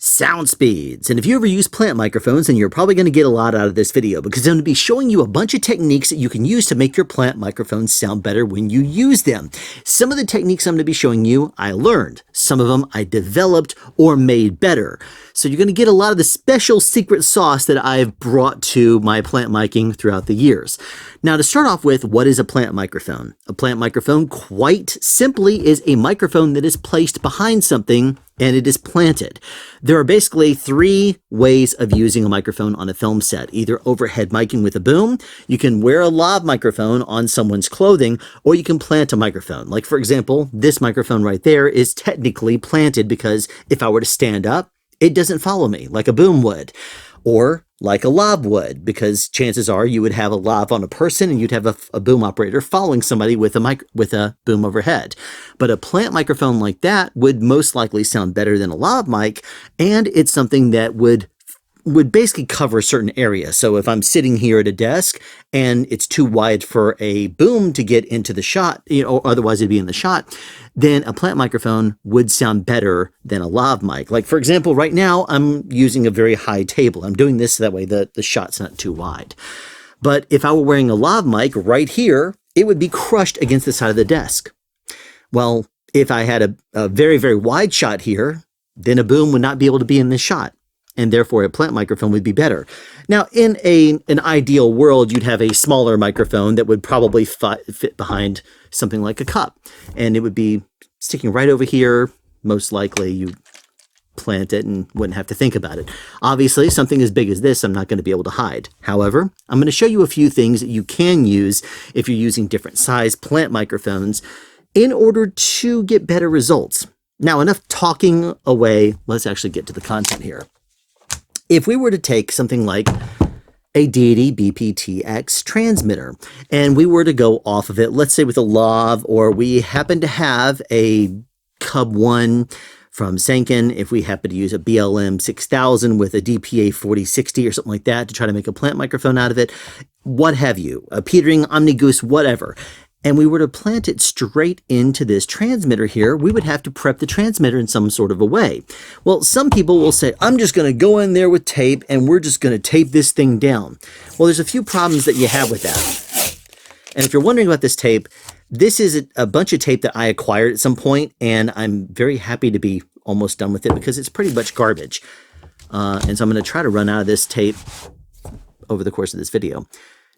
Sound speeds. And if you ever use plant microphones, then you're probably going to get a lot out of this video because I'm going to be showing you a bunch of techniques that you can use to make your plant microphones sound better when you use them. Some of the techniques I'm going to be showing you, I learned. Some of them I developed or made better. So you're going to get a lot of the special secret sauce that I've brought to my plant miking throughout the years. Now, to start off with, what is a plant microphone? A plant microphone, quite simply, is a microphone that is placed behind something and it is planted. There are basically three ways of using a microphone on a film set. Either overhead miking with a boom, you can wear a lav microphone on someone's clothing, or you can plant a microphone. Like, for example, this microphone right there is technically planted because if I were to stand up, it doesn't follow me like a boom would. Or like a lav would, because chances are you would have a lav on a person and you'd have a boom operator following somebody with a boom overhead. But a plant microphone like that would most likely sound better than a lav mic, and it's something that would basically cover a certain area. So if I'm sitting here at a desk and it's too wide for a boom to get into the shot, or otherwise it'd be in the shot, then a plant microphone would sound better than a lav mic. Like, for example, right now I'm using a very high table. I'm doing this so that way the shot's not too wide. But if I were wearing a lav mic right here, it would be crushed against the side of the desk. Well, if I had a very, very wide shot here, then a boom would not be able to be in this shot, and therefore a plant microphone would be better. Now, in an ideal world, you'd have a smaller microphone that would probably fit behind something like a cup, and it would be sticking right over here. Most likely you plant it and wouldn't have to think about it. Obviously, something as big as this, I'm not going to be able to hide. However, I'm going to show you a few things that you can use if you're using different size plant microphones in order to get better results. Now, enough talking away. Let's actually get to the content here. If we were to take something like a Deity BPTX transmitter and we were to go off of it, let's say with a lav, or we happen to have a Cub 1 from Sanken, if we happen to use a BLM 6000 with a DPA 4060 or something like that to try to make a plant microphone out of it, what have you, a Petering, Omnigoose, whatever, and we were to plant it straight into this transmitter here, we would have to prep the transmitter in some sort of a way. Well, some people will say, I'm just going to go in there with tape and we're just going to tape this thing down. Well, there's a few problems that you have with that. And if you're wondering about this tape, this is a bunch of tape that I acquired at some point, and I'm very happy to be almost done with it because it's pretty much garbage. And so I'm going to try to run out of this tape over the course of this video.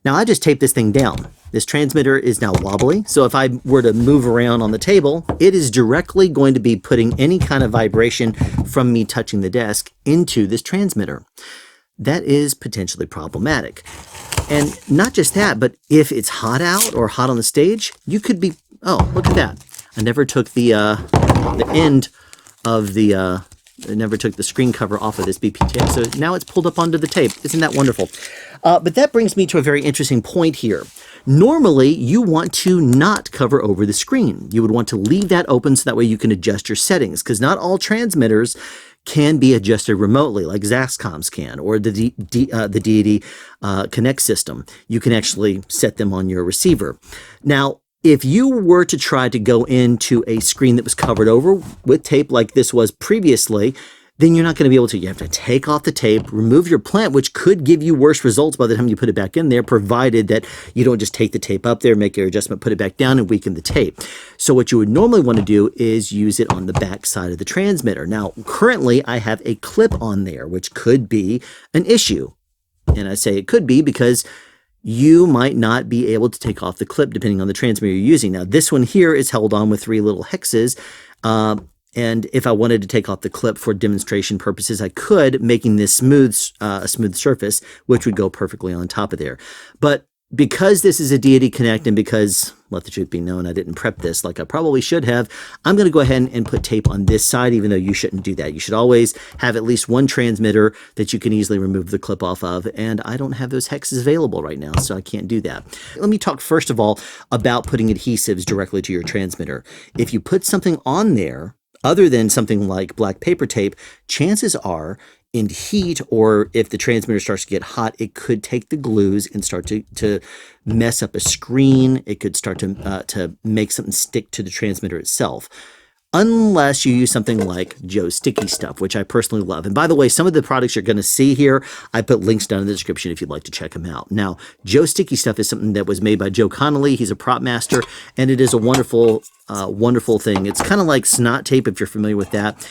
Now, I just taped this thing down. This transmitter is now wobbly, so if I were to move around on the table, it is directly going to be putting any kind of vibration from me touching the desk into this transmitter. That is potentially problematic. And not just that, but if it's hot out or hot on the stage, you could be, oh, look at that. I never took the end of the, I never took the screen cover off of this BPTX, so now it's pulled up onto the tape. Isn't that wonderful? But that brings me to a very interesting point here. Normally, you want to not cover over the screen. You would want to leave that open so that way you can adjust your settings, because not all transmitters can be adjusted remotely like Zaxcom's can, or the Deity Connect system. You can actually set them on your receiver. Now, if you were to try to go into a screen that was covered over with tape like this was previously, then you're not going to be able to. You have to take off the tape, remove your plant, which could give you worse results by the time you put it back in there, provided that you don't just take the tape up there, make your adjustment, put it back down, and weaken the tape. So what you would normally want to do is use it on the back side of the transmitter. Now, currently, I have a clip on there, which could be an issue. And I say it could be because you might not be able to take off the clip depending on the transmitter you're using. Now, this one here is held on with 3 little hexes. And if I wanted to take off the clip for demonstration purposes, I could, making this a smooth surface, which would go perfectly on top of there. But because this is a Deity Connect, and because, let the truth be known, I didn't prep this like I probably should have, I'm going to go ahead and put tape on this side, even though you shouldn't do that. You should always have at least one transmitter that you can easily remove the clip off of, and I don't have those hexes available right now, so I can't do that. Let me talk first of all about putting adhesives directly to your transmitter. If you put something on there, other than something like black paper tape, chances are in heat, or if the transmitter starts to get hot, it could take the glues and start to mess up a screen. It could start to make something stick to the transmitter itself. unless you use something like Joe's Sticky Stuff, which I personally love. And by the way, some of the products you're going to see here, I put links down in the description if you'd like to check them out. Now, Joe's Sticky Stuff is something that was made by Joe Connolly. He's a prop master, and it is a wonderful, wonderful thing. It's kind of like snot tape, if you're familiar with that.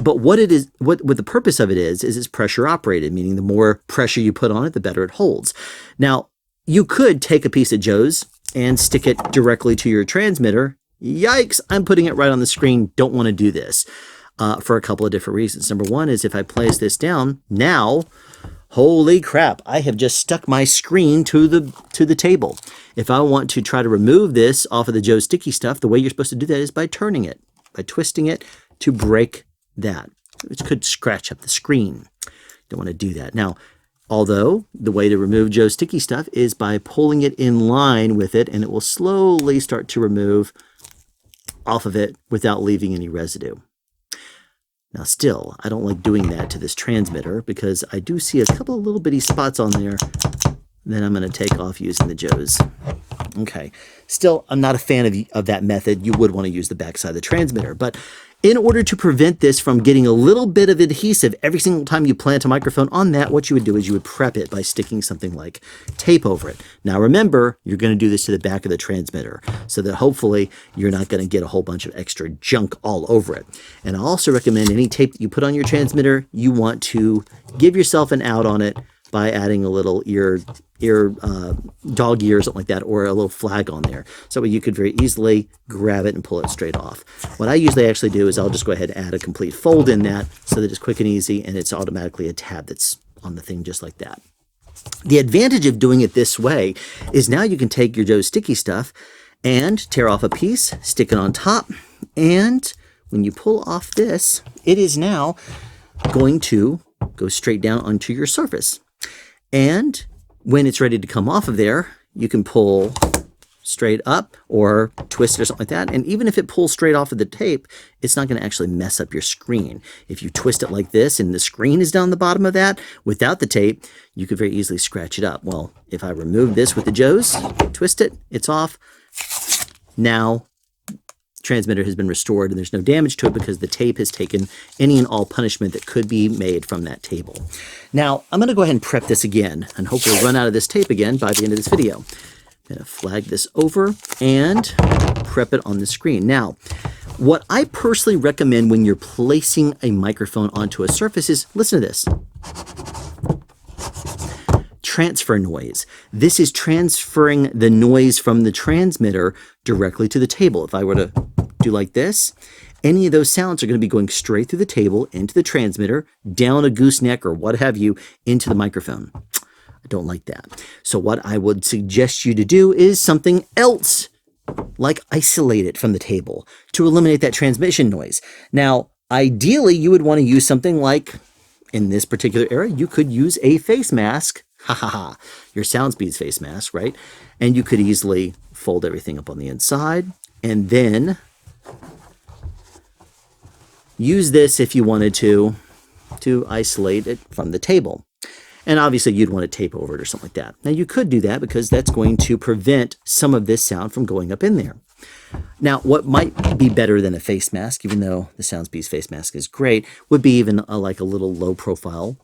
But what it is, what the purpose of it is it's pressure operated, meaning the more pressure you put on it, the better it holds. Now, you could take a piece of Joe's and stick it directly to your transmitter. Yikes, I'm putting it right on the screen. Don't want to do this for a couple of different reasons. Number one is if I place this down, now, holy crap, I have just stuck my screen to the table. If I want to try to remove this off of the Joe Sticky Stuff, the way you're supposed to do that is by turning it, by twisting it to break that, which could scratch up the screen. Don't want to do that. Now, although the way to remove Joe Sticky Stuff is by pulling it in line with it, and it will slowly start to remove off of it without leaving any residue. Now still, I don't like doing that to this transmitter because I do see a couple of little bitty spots on there that I'm going to take off using the Joe's. Okay, still, I'm not a fan of that method. You would want to use the backside of the transmitter, but in order to prevent this from getting a little bit of adhesive every single time you plant a microphone on that, what you would do is you would prep it by sticking something like tape over it. Now remember, you're going to do this to the back of the transmitter so that hopefully you're not going to get a whole bunch of extra junk all over it. And I also recommend any tape that you put on your transmitter, you want to give yourself an out on it by adding a little dog ear or something like that, or a little flag on there. So you could very easily grab it and pull it straight off. What I usually actually do is I'll just go ahead and add a complete fold in that so that it's quick and easy, and it's automatically a tab that's on the thing just like that. The advantage of doing it this way is now you can take your Joe Sticky Stuff and tear off a piece, stick it on top, and when you pull off this, it is now going to go straight down onto your surface. And when it's ready to come off of there, you can pull straight up or twist it or something like that. And even if it pulls straight off of the tape, it's not going to actually mess up your screen. If you twist it like this and the screen is down the bottom of that without the tape, you could very easily scratch it up. Well, if I remove this with the Joe's, twist it, it's off. Now, transmitter has been restored and there's no damage to it because the tape has taken any and all punishment that could be made from that table. Now, I'm going to go ahead and prep this again and hopefully run out of this tape again by the end of this video. I'm going to flag this over and prep it on the screen. Now, what I personally recommend when you're placing a microphone onto a surface is, listen to this. Transfer noise. This is transferring the noise from the transmitter directly to the table. If I were to do like this, any of those sounds are going to be going straight through the table, into the transmitter, down a gooseneck or what have you, into the microphone. I don't like that. So what I would suggest you to do is something else, like isolate it from the table to eliminate that transmission noise. Now, ideally, you would want to use something like, in this particular area, you could use a face mask. Ha ha ha, your SoundSpeed's face mask, right? And you could easily fold everything up on the inside and then use this if you wanted to isolate it from the table. And obviously you'd want to tape over it or something like that. Now you could do that because that's going to prevent some of this sound from going up in there. Now, what might be better than a face mask, even though the SoundSpeed's face mask is great, would be even like a little low profile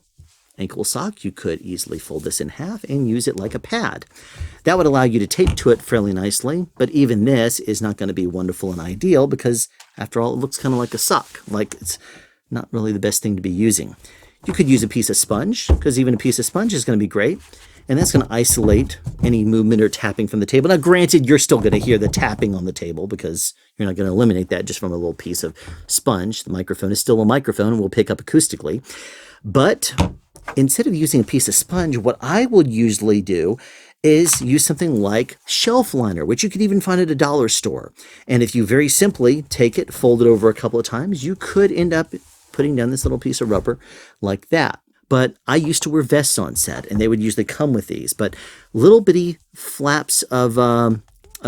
ankle sock. You could easily fold this in half and use it like a pad. That would allow you to tape to it fairly nicely, but even this is not going to be wonderful and ideal because, after all, it looks kind of like a sock, like it's not really the best thing to be using. You could use a piece of sponge, because even a piece of sponge is going to be great, and that's going to isolate any movement or tapping from the table. Now, granted, you're still going to hear the tapping on the table because you're not going to eliminate that just from a little piece of sponge. The microphone is still a microphone and will pick up acoustically, but instead of using a piece of sponge, what I would usually do is use something like shelf liner, which you could even find at a dollar store. And if you very simply take it, fold it over a couple of times, you could end up putting down this little piece of rubber like that. But I used to wear vests on set, and they would usually come with these. But little bitty flaps of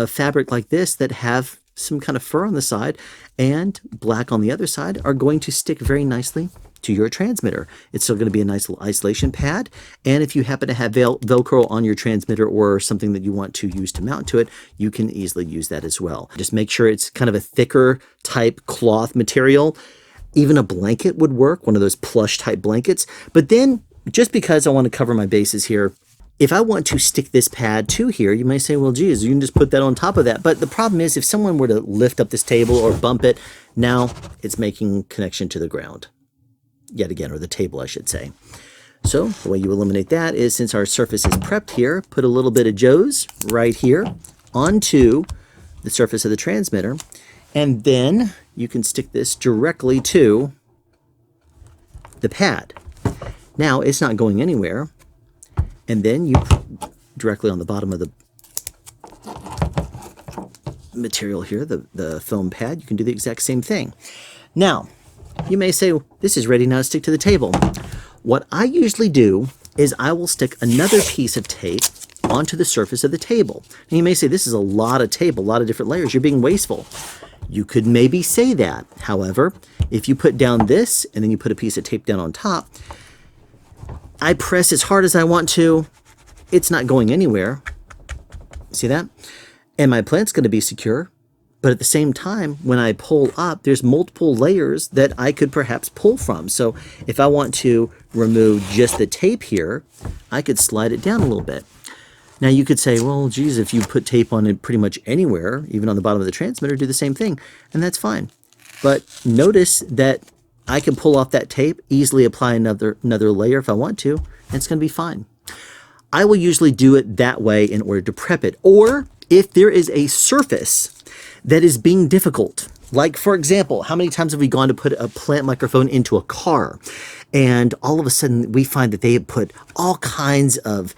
fabric like this that have some kind of fur on the side and black on the other side are going to stick very nicely to your transmitter. It's still going to be a nice little isolation pad. And if you happen to have Velcro on your transmitter or something that you want to use to mount to it, you can easily use that as well. Just make sure it's kind of a thicker type cloth material. Even a blanket would work, one of those plush type blankets. But then, just because I want to cover my bases here, if I want to stick this pad to here, you may say, well, geez, you can just put that on top of that. But the problem is, if someone were to lift up this table or bump it, now it's making connection to the ground. Yet again, or the table, I should say. So the way you eliminate that is, since our surface is prepped here, put a little bit of Joe's right here onto the surface of the transmitter. And then you can stick this directly to the pad. Now it's not going anywhere. And then you directly on the bottom of the material here, the foam pad, you can do the exact same thing. Now, you may say, this is ready now to stick to the table. What I usually do is I will stick another piece of tape onto the surface of the table. And you may say, this is a lot of tape, a lot of different layers. You're being wasteful. You could maybe say that. However, if you put down this and then you put a piece of tape down on top, I press as hard as I want to. It's not going anywhere. See that? And my plant's going to be secure. But at the same time, when I pull up, there's multiple layers that I could perhaps pull from. So if I want to remove just the tape here, I could slide it down a little bit. Now you could say, well, geez, if you put tape on it pretty much anywhere, even on the bottom of the transmitter, do the same thing. And that's fine. But notice that I can pull off that tape, easily apply another layer if I want to, and it's going to be fine. I will usually do it that way in order to prep it. Or if there is a surface that is being difficult. Like, for example, how many times have we gone to put a plant microphone into a car, and all of a sudden we find that they have put all kinds of,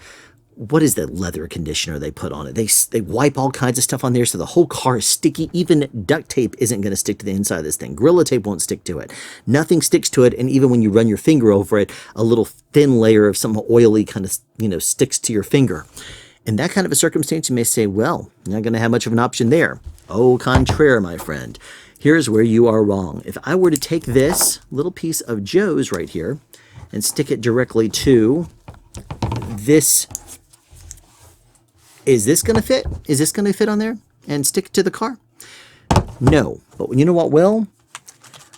what is that leather conditioner they put on it? They wipe all kinds of stuff on there, so the whole car is sticky. Even duct tape isn't going to stick to the inside of this thing. Gorilla tape won't stick to it. Nothing sticks to it, and even when you run your finger over it, a little thin layer of some oily kind of, sticks to your finger. In that kind of a circumstance, you may say, well, you're not going to have much of an option there. Au contraire, my friend. Here's where you are wrong. If I were to take this little piece of Joe's right here and stick it directly to this, is this going to fit? Is this going to fit on there and stick to the car? No. But you know what will?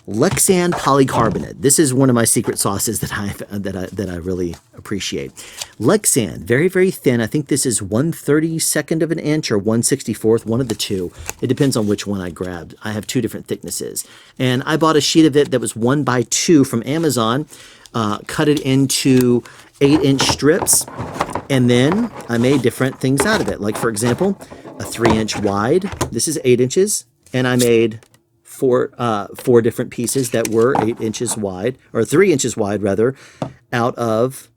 Lexan polycarbonate. This is one of my secret sauces that I really appreciate. Lexan, very, very thin. I think this is 1/32 of an inch or 1/64, one of the two. It depends on which one I grabbed. I have two different thicknesses. And I bought a sheet of it that was 1x2 from Amazon, cut it into 8-inch strips, and then I made different things out of it. Like, for example, a 3-inch wide. This is 8 inches, and I made four different pieces that were 8 inches wide, or 3 inches wide rather, out of,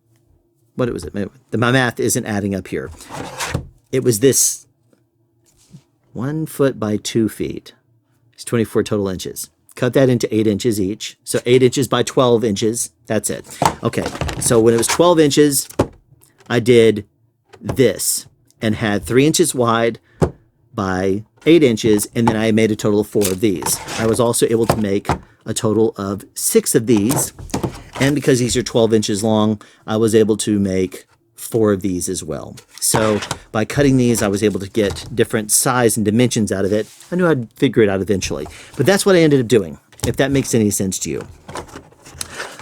what was it? My math isn't adding up here. It was this 1 foot by 2 feet. It's 24 total inches. Cut that into 8 inches each. So 8 inches by 12 inches. That's it. Okay. So when it was 12 inches, I did this and had 3 inches wide by 8 inches, and then I made a total of 4 of these. I was also able to make a total of 6 of these, and because these are 12 inches long, I was able to make 4 of these as well. So by cutting these, I was able to get different size and dimensions out of it. I knew I'd figure it out eventually, but that's what I ended up doing, if that makes any sense to you.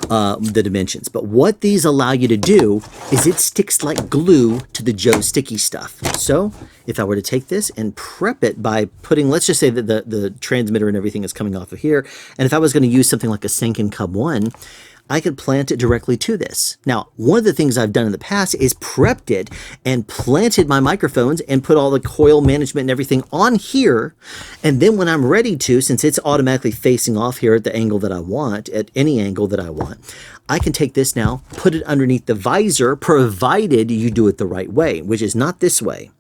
The dimensions. But what these allow you to do is it sticks like glue to the Joe sticky stuff. So if I were to take this and prep it by putting, let's just say that the transmitter and everything is coming off of here, and if I was going to use something like a Senken Cub 1, I could plant it directly to this. Now, one of the things I've done in the past is prepped it and planted my microphones and put all the coil management and everything on here. And then when I'm ready to, since it's automatically facing off here at the angle that I want, at any angle that I want, I can take this now, put it underneath the visor, provided you do it the right way, which is not this way.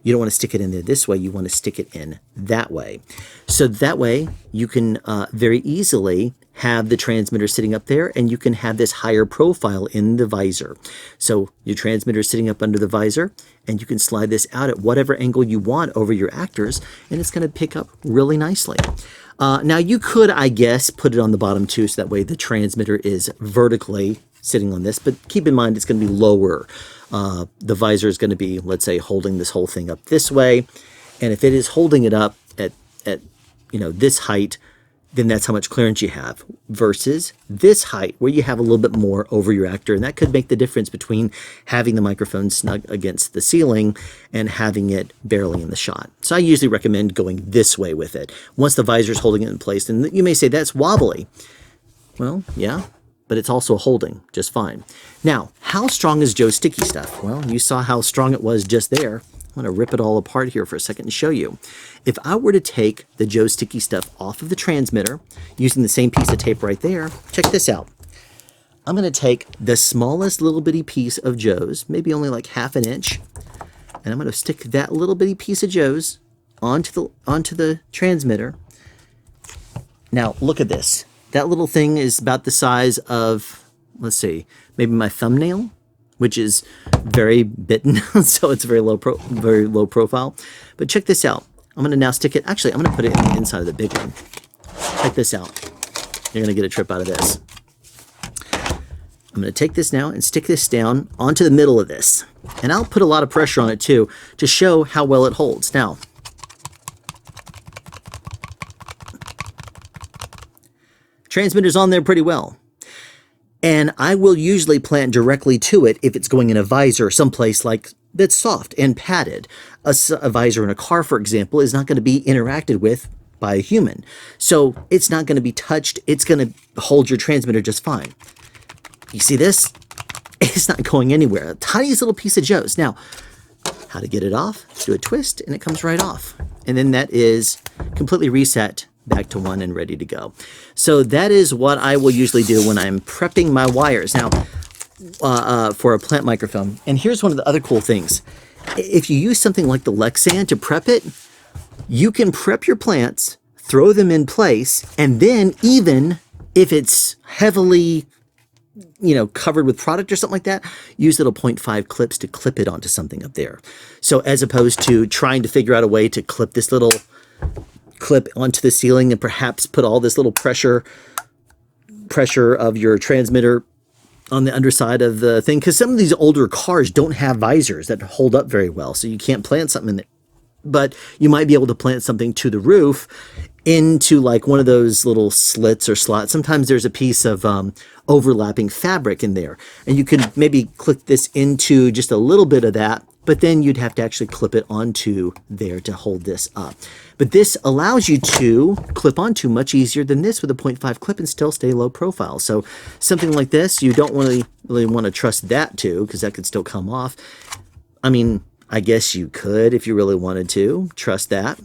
You don't want to stick it in there this way. You want to stick it in that way. So that way you can very easily have the transmitter sitting up there, and you can have this higher profile in the visor. So your transmitter is sitting up under the visor, and you can slide this out at whatever angle you want over your actors, and it's going to pick up really nicely. Now you could, I guess, put it on the bottom too, so that way the transmitter is vertically sitting on this, but keep in mind it's going to be lower. The visor is going to be, let's say, holding this whole thing up this way, and if it is holding it up at this height, then that's how much clearance you have, versus this height where you have a little bit more over your actor, and that could make the difference between having the microphone snug against the ceiling and having it barely in the shot. So I usually recommend going this way with it. Once the visor is holding it in place, and you may say that's wobbly. Well, yeah, but it's also holding just fine. Now, how strong is Joe's sticky stuff? Well, you saw how strong it was just there. I'm going to rip it all apart here for a second and show you. If I were to take the Joe sticky stuff off of the transmitter using the same piece of tape right there, check this out. I'm going to take the smallest little bitty piece of Joe's, maybe only like 1/2 inch, and I'm going to stick that little bitty piece of Joe's onto the transmitter. Now, look at this. That little thing is about the size of, let's see, maybe my thumbnail, which is very bitten, so it's very low profile. But check this out. I'm going to now stick it. Actually, I'm going to put it in the inside of the big one. Check this out. You're going to get a trip out of this. I'm going to take this now and stick this down onto the middle of this. And I'll put a lot of pressure on it too to show how well it holds. Now, transmitter's on there pretty well. And I will usually plant directly to it if it's going in a visor someplace like that's soft and padded. A visor in a car, for example, is not going to be interacted with by a human. So it's not going to be touched. It's going to hold your transmitter just fine. You see this? It's not going anywhere. A tiniest little piece of Joe's. Now, how to get it off? Do a twist and it comes right off. And then that is completely reset back to 1 and ready to go. So that is what I will usually do when I'm prepping my wires. Now, for a plant microphone. And here's one of the other cool things. If you use something like the lexan to prep it, you can prep your plants, throw them in place, and then even if it's heavily, covered with product or something like that, use little 0.5 clips to clip it onto something up there. So as opposed to trying to figure out a way to clip this little clip onto the ceiling and perhaps put all this little pressure of your transmitter on the underside of the thing, because some of these older cars don't have visors that hold up very well, so you can't plant something in it. But you might be able to plant something to the roof into like one of those little slits or slots. Sometimes there's a piece of overlapping fabric in there, and you could maybe click this into just a little bit of that, but then you'd have to actually clip it onto there to hold this up. But this allows you to clip onto much easier than this with a 0.5 clip and still stay low profile. So something like this, you don't really want to trust that to, because that could still come off. I mean, I guess you could, if you really wanted to, trust that.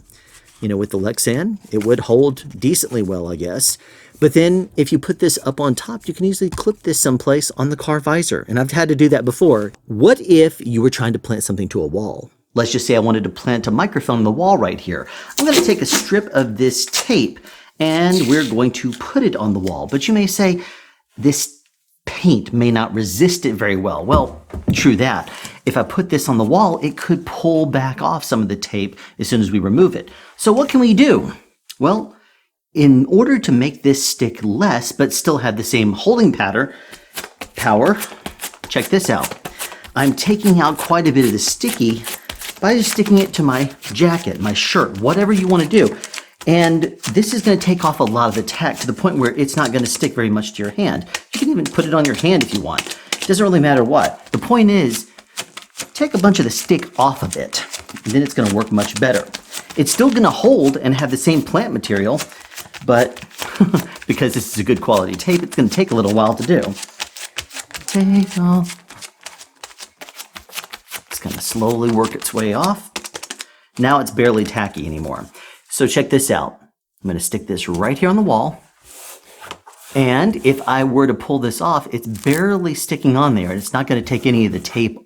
With the lexan, it would hold decently well, I guess. But then if you put this up on top, you can easily clip this someplace on the car visor. And I've had to do that before. What if you were trying to plant something to a wall? Let's just say I wanted to plant a microphone on the wall right here. I'm going to take a strip of this tape and we're going to put it on the wall. But you may say, this paint may not resist it very well. Well, true that. If I put this on the wall, it could pull back off some of the tape as soon as we remove it. So what can we do? Well, in order to make this stick less, but still have the same holding power, check this out. I'm taking out quite a bit of the sticky by just sticking it to my jacket, my shirt, whatever you want to do. And this is going to take off a lot of the tack to the point where it's not going to stick very much to your hand. You can even put it on your hand if you want. It doesn't really matter what. The point is, take a bunch of the stick off of it, and then it's going to work much better. It's still going to hold and have the same plant material, but because this is a good quality tape, it's going to take a little while to do. It's going to slowly work its way off. Now it's barely tacky anymore. So check this out. I'm going to stick this right here on the wall. And if I were to pull this off, it's barely sticking on there. It's not going to take any of the tape.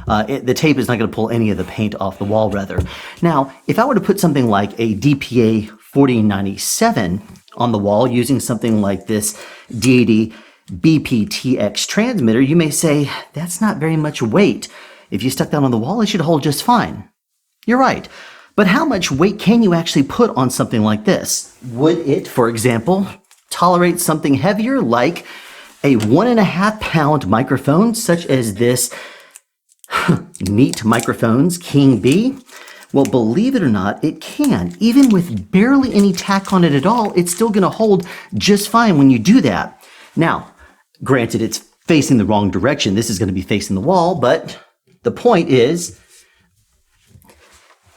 The tape is not going to pull any of the paint off the wall, rather. Now, if I were to put something like a DPA 4097 on the wall using something like this D80 BPTX transmitter, you may say, that's not very much weight. If you stuck that on the wall, it should hold just fine. You're right. But how much weight can you actually put on something like this? Would it, for example, tolerate something heavier like a 1.5 pound microphone, such as this Neat Microphones King B? Well, believe it or not, it can. Even with barely any tack on it at all, it's still going to hold just fine when you do that. Now, granted, it's facing the wrong direction. This is going to be facing the wall, but the point is,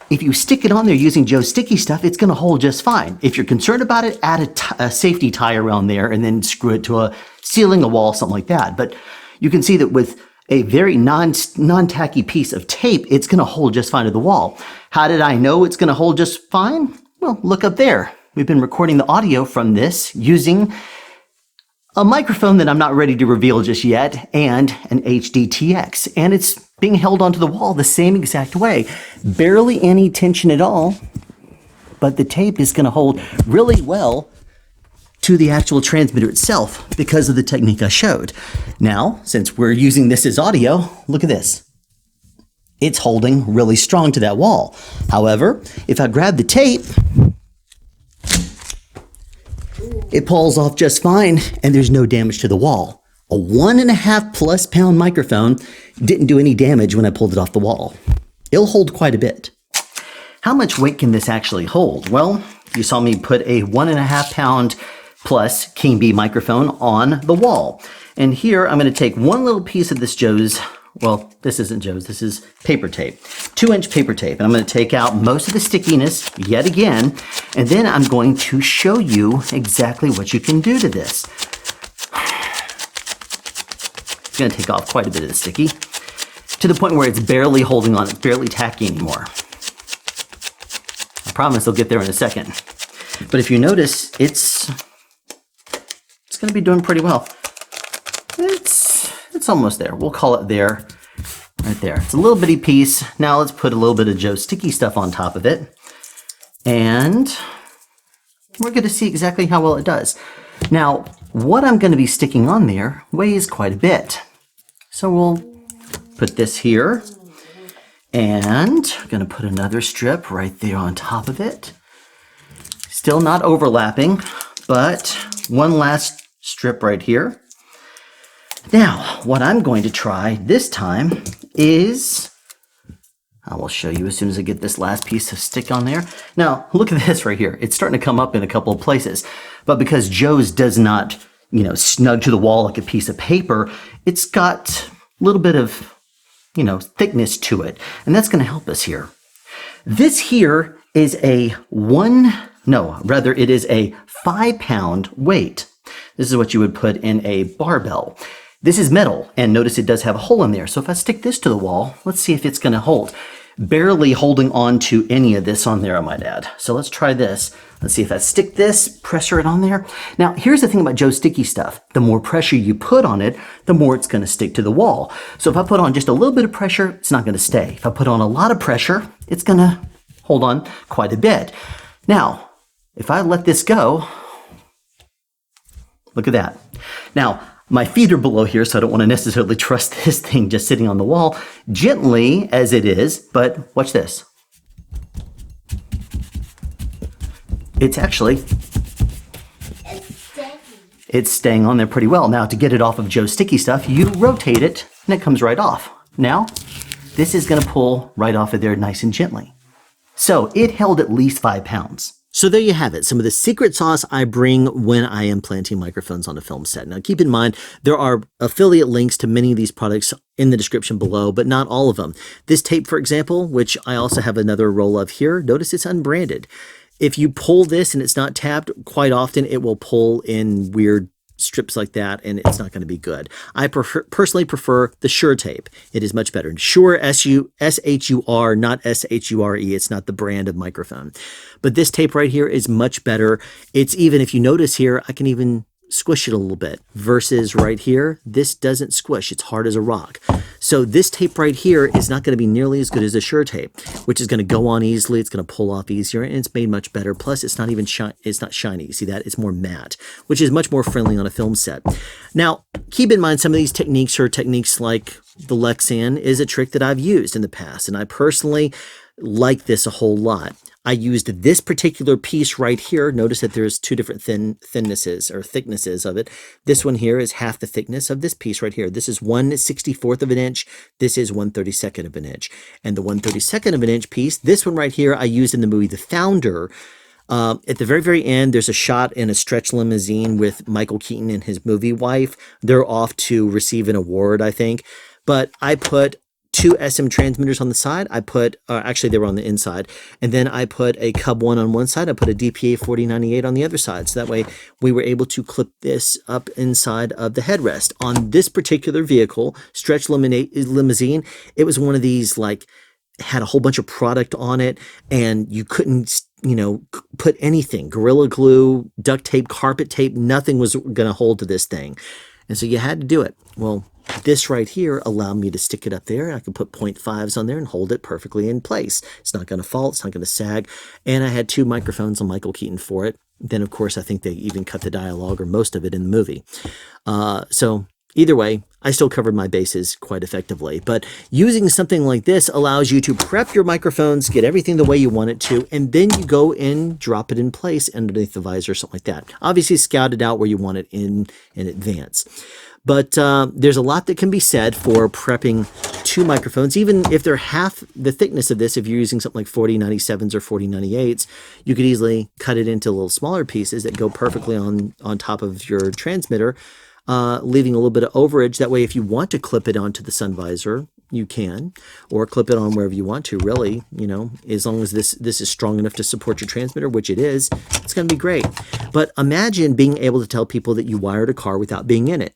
if you stick it on there using Joe's sticky stuff, it's going to hold just fine. If you're concerned about it, add a safety tie around there and then screw it to a ceiling, a wall, something like that. But you can see that with a very non-tacky piece of tape, it's going to hold just fine to the wall. How did I know it's going to hold just fine? Well, look up there. We've been recording the audio from this using a microphone that I'm not ready to reveal just yet, and an HDTX. And it's being held onto the wall the same exact way. Barely any tension at all, but the tape is going to hold really well to the actual transmitter itself because of the technique I showed. Now, since we're using this as audio, look at this. It's holding really strong to that wall. However, if I grab the tape, it pulls off just fine and there's no damage to the wall. A 1.5+ pound microphone didn't do any damage when I pulled it off the wall. It'll hold quite a bit. How much weight can this actually hold? Well, you saw me put a 1.5 pound plus King B microphone on the wall. And here I'm going to take one little piece of this Joe's, well, this isn't Joe's, this is paper tape, 2-inch paper tape. And I'm going to take out most of the stickiness yet again, and then I'm going to show you exactly what you can do to this. It's going to take off quite a bit of the sticky to the point where it's barely holding on, it's barely tacky anymore. I promise I'll get there in a second. But if you notice, it's going to be doing pretty well. It's almost there. We'll call it there, right there. It's a little bitty piece. Now let's put a little bit of Joe's sticky stuff on top of it. And we're going to see exactly how well it does. Now, what I'm going to be sticking on there weighs quite a bit. So we'll put this here. And I'm going to put another strip right there on top of it. Still not overlapping, but one last strip right here. Now, what I'm going to try this time is, I will show you as soon as I get this last piece of stick on there. Now, look at this right here. It's starting to come up in a couple of places, but because Joe's does not, snug to the wall like a piece of paper, it's got a little bit of, thickness to it, and that's going to help us here. This here is it is a 5 pound weight. This is what you would put in a barbell. This is metal, and notice it does have a hole in there. So if I stick this to the wall, let's see if it's going to hold. Barely holding on to any of this on there, I might add. So let's try this. Let's see if I stick this, pressure it on there. Now, here's the thing about Joe's sticky stuff. The more pressure you put on it, the more it's going to stick to the wall. So if I put on just a little bit of pressure, it's not going to stay. If I put on a lot of pressure, it's going to hold on quite a bit. Now, if I let this go, look at that. Now, my feet are below here, so I don't want to necessarily trust this thing just sitting on the wall, gently as it is, but watch this. It's actually, it's staying on there pretty well. Now, to get it off of Joe's sticky stuff, you rotate it, and it comes right off. Now, this is going to pull right off of there nice and gently. So, it held at least 5 pounds. So there you have it, some of the secret sauce I bring when I am planting microphones on a film set. Now keep in mind, there are affiliate links to many of these products in the description below, but not all of them. This tape, for example, which I also have another roll of here, notice it's unbranded. If you pull this and it's not tapped, quite often it will pull in weird strips like that, and it's not going to be good. I personally prefer the Shure tape. It is much better. Shure, S-H-U-R, not S-H-U-R-E. It's not the brand of microphone. But this tape right here is much better. It's even, if you notice here, I can even squish it a little bit, versus right here, this doesn't squish. It's hard as a rock. So this tape right here is not going to be nearly as good as the Shure tape, which is going to go on easily. It's going to pull off easier, and it's made much better. Plus, it's not even it's not shiny. You see that? It's more matte, which is much more friendly on a film set. Now, keep in mind, some of these techniques are techniques like the lexan is a trick that I've used in the past, and I personally like this a whole lot. I used this particular piece right here. Notice that there's two different thicknesses of it. This one here is half the thickness of this piece right here. This is 1/64 of an inch. This is 1/32 of an inch. And the 1/32 of an inch piece, this one right here, I used in the movie The Founder. At the very, very end, there's a shot in a stretch limousine with Michael Keaton and his movie wife. They're off to receive an award, I think. But I put two SM transmitters on the side. Actually, they were on the inside. And then I put a Cub 1 on one side. I put a DPA 4098 on the other side. So that way we were able to clip this up inside of the headrest. On this particular vehicle, stretch limousine, it was one of these, like, had a whole bunch of product on it, and you couldn't, put anything, Gorilla Glue, duct tape, carpet tape, nothing was going to hold to this thing. And so you had to do it. Well, this right here allowed me to stick it up there. I could put 0.5s on there and hold it perfectly in place. It's not going to fall. It's not going to sag. And I had two microphones on Michael Keaton for it. Then, of course, I think they even cut the dialogue or most of it in the movie. So either way, I still covered my bases quite effectively. But using something like this allows you to prep your microphones, get everything the way you want it to, and then you go and drop it in place underneath the visor or something like that. Obviously, scout it out where you want it in advance. But there's a lot that can be said for prepping two microphones, even if they're half the thickness of this. If you're using something like 4097s or 4098s, you could easily cut it into little smaller pieces that go perfectly on top of your transmitter, leaving a little bit of overage. That way, if you want to clip it onto the sun visor, you can, or clip it on wherever you want to, really, as long as this is strong enough to support your transmitter, which it is, it's going to be great. But imagine being able to tell people that you wired a car without being in it.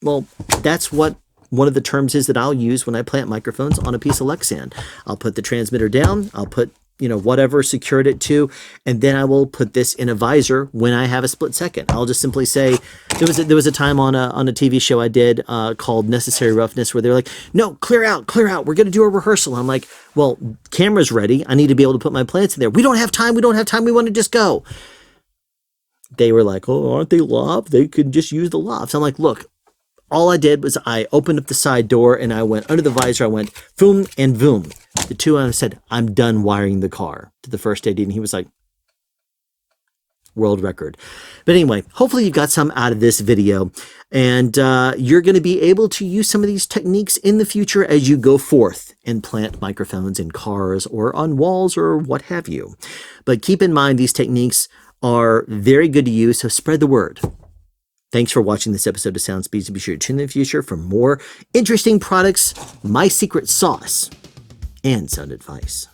Well, that's what one of the terms is that I'll use when I plant microphones on a piece of lexan. I'll put the transmitter down, I'll put whatever secured it to, and then I will put this in a visor when I have a split second. I'll just simply say, there was a time on a TV show I did called Necessary Roughness, where they're like, no, clear out, we're going to do a rehearsal. I'm like, well, camera's ready. I need to be able to put my plants in there. We don't have time, we want to just go. They were like, oh, aren't they loft? They could just use the lofts. I'm like, look, all I did was I opened up the side door and I went under the visor. I went boom and boom. The two, and I said, I'm done wiring the car to the first AD. And he was like, world record. But anyway, hopefully you've got some out of this video, and you're going to be able to use some of these techniques in the future as you go forth and plant microphones in cars or on walls or what have you. But keep in mind, these techniques are very good to use, so spread the word. Thanks for watching this episode of Sound Speeds. Be sure to tune in the future for more interesting products, my secret sauce, and sound advice.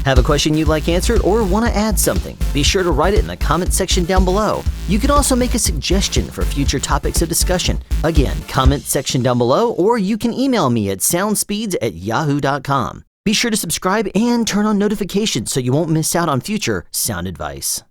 Have a question you'd like answered or want to add something? Be sure to write it in the comment section down below. You can also make a suggestion for future topics of discussion. Again, comment section down below, or you can email me at soundspeeds@yahoo.com. Be sure to subscribe and turn on notifications so you won't miss out on future sound advice.